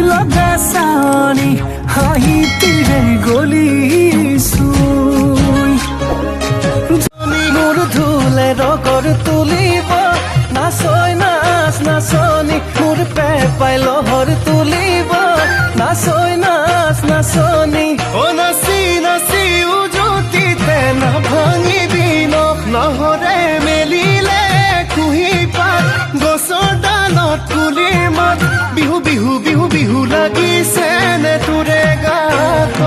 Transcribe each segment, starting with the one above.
লগা চাৱনি হাঁহিতিৰে গলিছোঁ মোৰ ধুলে ৰগৰ তুলিব নাচই নাচ নাচনি মোৰ পেপাই লহৰ তুলিব নাচই নাচ নাচনি ও নাচি নাচি উজুতিতে নাভাঙিবি নখ নহৰে মেলিলে কুহি পাত গছৰ ডালত কুলিৰ মাত বিহু বিহু বিহু বিহু লাগিছে নে তোৰে গাত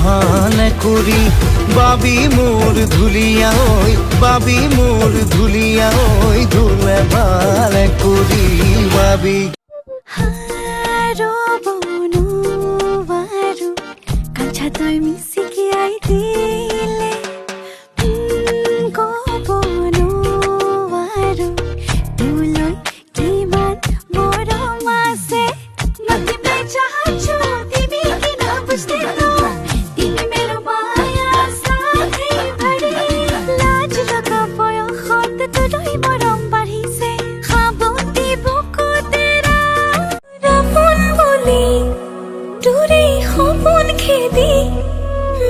ভালে কৰি বাবি মোৰ ধুলিয়া ঐ বাবি মোৰ ধুলিয়া ঐ ধুলে ভালে কৰি বাবি তই মিচিকি আই দিলে ক'ব নোৱাৰো তোলৈ কিমান মৰম আছে নকিবে চাহাছো দিবি কি না বুঝতে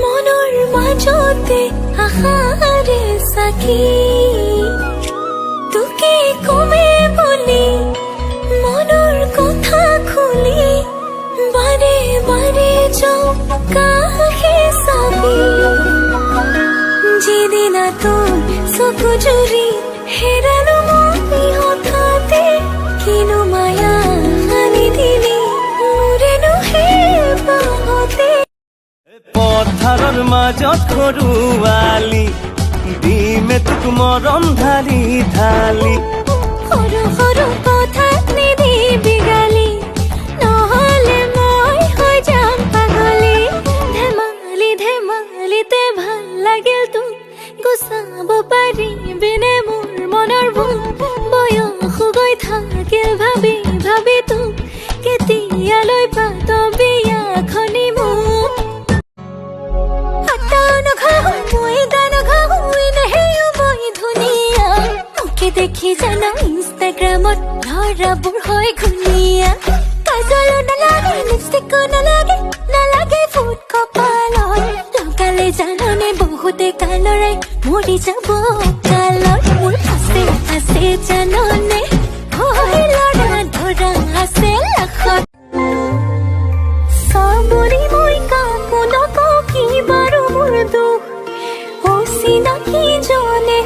মনৰ মাজতে আশাৰে চাকি তোকে কমে বুলি মনৰ কথা খুলি বাৰে বাৰে যাওঁ কাষে চাবি যিদিনা তোৰ চকু জুৰি হেৰালো মই হঠাতে কিনো মায়া আনি দিলি মোৰেনো সেই বাহতে পথাৰৰ মাজত সৰুৱালি দিমে তোক মৰম ঢালি ঢালি সৰু সৰু কথাত নিদিবি গালি নহ'লে মই হৈ যাম পাগলী ধেমালি ধেমালিতে ভাল লাগিল তোক গুচাব পাৰিবিনে মোৰ মনৰ ভুল বয়স গৈ থাকিল ভাবি ভাবি তোক কেতিয়ালৈ পাতবি বিয়াখনি মোক দেখি জানো ইনষ্টাগ্ৰামত ল'ৰাবোৰ হয় ঘূণীয়া কাজলো নালাগে লিপষ্টিকো নালাগে নালাগে ফুট কপালত লগালে জাননে বহুতে কালৰাই মৰি যাব কালত মোৰ আছে আছে জাননে হয় ল'ৰা ধৰা আছে লাখত চাবৰি মই কাকো নকওঁ কি বাৰু মোৰ দুখ অচিনাকি জনে